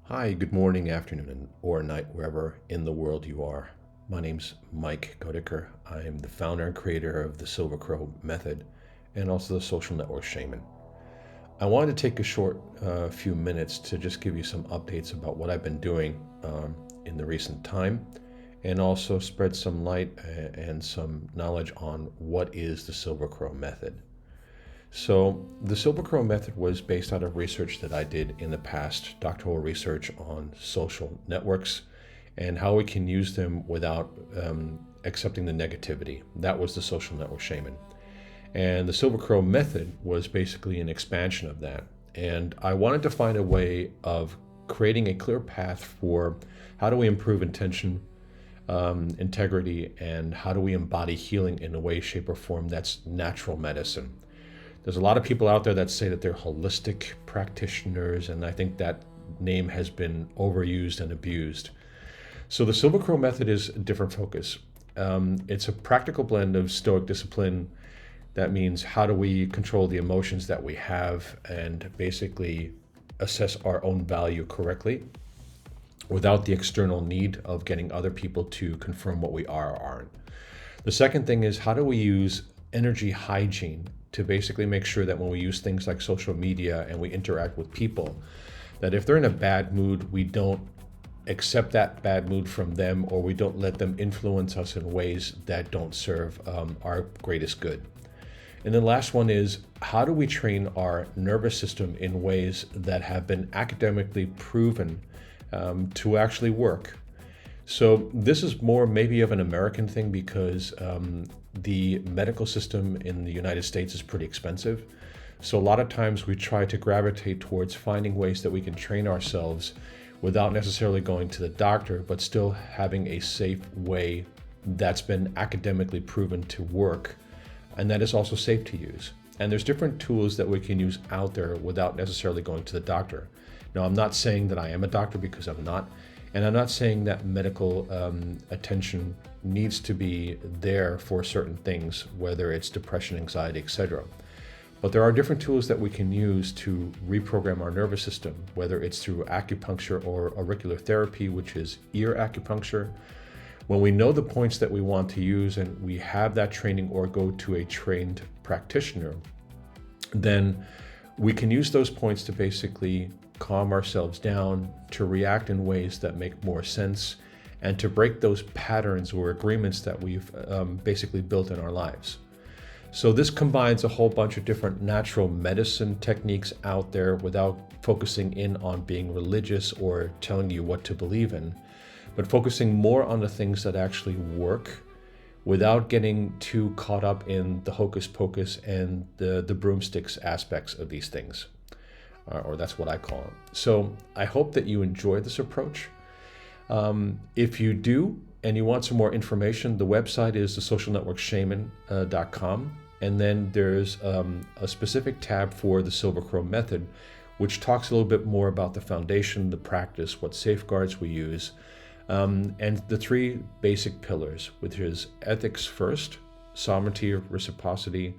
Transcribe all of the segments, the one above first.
Hi, good morning, afternoon, or night, wherever in the world you are. My name's Mike Godicker. I am the founder and creator of the Silver Crow Method and also the Social Network Shaman. I wanted to take a short few minutes to just give you some updates about what I've been doing in the recent time and also spread some light and some knowledge on what is the Silver Crow Method. So, the Silver Crow method was based out of research that I did in the past, doctoral research on social networks and how we can use them without accepting the negativity. That was the Social Network Shaman. And the Silver Crow method was basically an expansion of that. And I wanted to find a way of creating a clear path for how do we improve intention, integrity, and how do we embody healing in a way, shape, or form that's natural medicine. There's a lot of people out there that say that they're holistic practitioners, and I think that name has been overused and abused. So the Silver Crow method is a different focus. It's a practical blend of Stoic discipline. That means how do we control the emotions that we have and basically assess our own value correctly without the external need of getting other people to confirm what we are or aren't. The second thing is how do we use energy hygiene to basically make sure that when we use things like social media and we interact with people, that if they're in a bad mood, we don't accept that bad mood from them, or we don't let them influence us in ways that don't serve our greatest good. And the last one is how do we train our nervous system in ways that have been academically proven to actually work. So this is more maybe of an American thing because the medical system in the United States is pretty expensive. So a lot of times we try to gravitate towards finding ways that we can train ourselves without necessarily going to the doctor, but still having a safe way that's been academically proven to work and that is also safe to use. And there's different tools that we can use out there without necessarily going to the doctor. Now, I'm not saying that I am a doctor because I'm not. And I'm not saying that medical attention needs to be there for certain things, whether it's depression, anxiety, etc. But there are different tools that we can use to reprogram our nervous system, whether it's through acupuncture or auricular therapy, which is ear acupuncture. When we know the points that we want to use and we have that training or go to a trained practitioner, then we can use those points to basically calm ourselves down, to react in ways that make more sense, and to break those patterns or agreements that we've basically built in our lives. So this combines a whole bunch of different natural medicine techniques out there without focusing in on being religious or telling you what to believe in, but focusing more on the things that actually work without getting too caught up in the hocus pocus and the broomsticks aspects of these things. Or that's what I call it. So I hope that you enjoy this approach. If you do and you want some more information, the website is thesocialnetworkshaman.com. And then there's a specific tab for the Silver Crow method, which talks a little bit more about the foundation, the practice, what safeguards we use, and the three basic pillars, which is ethics first, sovereignty, reciprocity,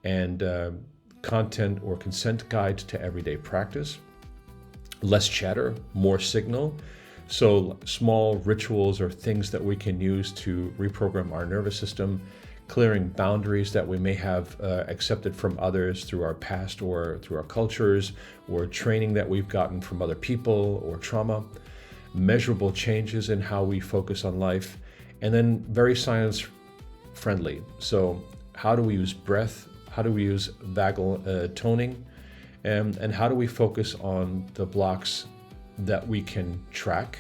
and content or consent guide to everyday practice. Less chatter, more signal. So small rituals or things that we can use to reprogram our nervous system, clearing boundaries that we may have accepted from others through our past or through our cultures, or training that we've gotten from other people or trauma, measurable changes in how we focus on life, and then very science friendly. So how do we use breath? How do we use vagal toning? And how do we focus on the blocks that we can track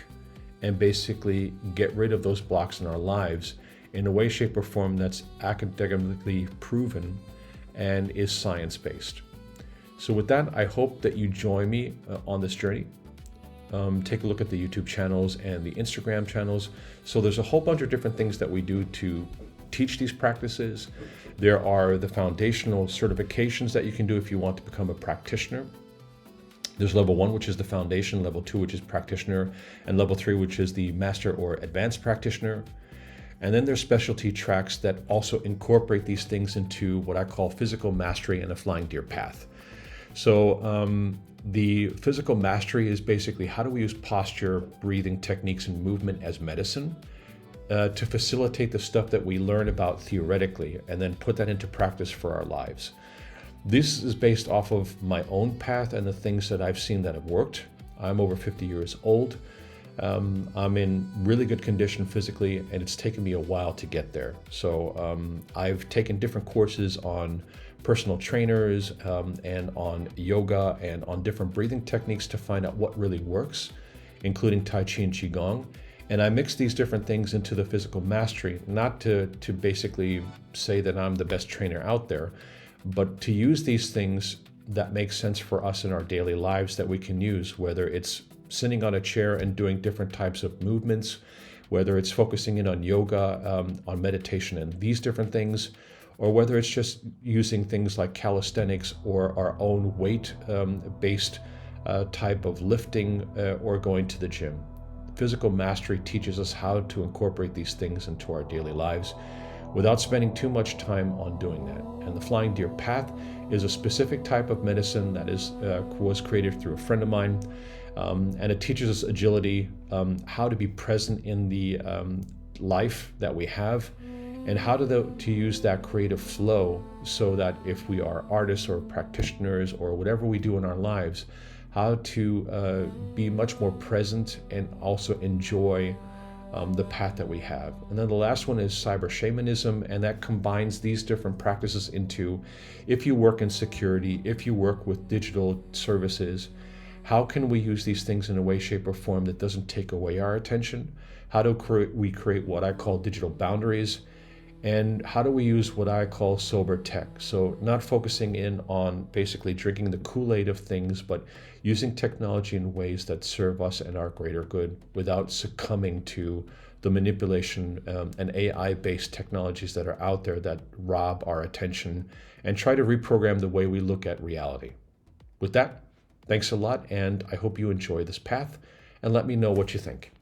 and basically get rid of those blocks in our lives in a way, shape, or form that's academically proven and is science-based. So with that, I hope that you join me on this journey. Take a look at the YouTube channels and the Instagram channels. So there's a whole bunch of different things that we do to teach these practices. There are the foundational certifications that you can do if you want to become a practitioner. There's level 1, which is the foundation, level 2, which is practitioner, and level 3, which is the master or advanced practitioner. And then there's specialty tracks that also incorporate these things into what I call physical mastery and a flying deer path. So The physical mastery is basically how do we use posture, breathing techniques, and movement as medicine to facilitate the stuff that we learn about theoretically and then put that into practice for our lives. This is based off of my own path and the things that I've seen that have worked. I'm over 50 years old. I'm in really good condition physically, and it's taken me a while to get there. So I've taken different courses on personal trainers and on yoga and on different breathing techniques to find out what really works, including Tai Chi and Qigong. And I mix these different things into the physical mastery, not to basically say that I'm the best trainer out there, but to use these things that make sense for us in our daily lives that we can use, whether it's sitting on a chair and doing different types of movements, whether it's focusing in on yoga, on meditation and these different things, or whether it's just using things like calisthenics or our own weight-based type of lifting or going to the gym. Physical mastery teaches us how to incorporate these things into our daily lives without spending too much time on doing that. And the Flying Deer Path is a specific type of medicine that was created through a friend of mine, and it teaches us agility, how to be present in the life that we have, and how to use that creative flow so that if we are artists or practitioners or whatever we do in our lives, how to be much more present and also enjoy the path that we have. And then the last one is cyber shamanism, and that combines these different practices into, if you work in security, if you work with digital services, how can we use these things in a way, shape, or form that doesn't take away our attention? How do we create what I call digital boundaries? And how do we use what I call sober tech? So not focusing in on basically drinking the Kool-Aid of things, but using technology in ways that serve us and our greater good without succumbing to the manipulation and AI-based technologies that are out there that rob our attention and try to reprogram the way we look at reality. With that, thanks a lot, and I hope you enjoy this path, and let me know what you think.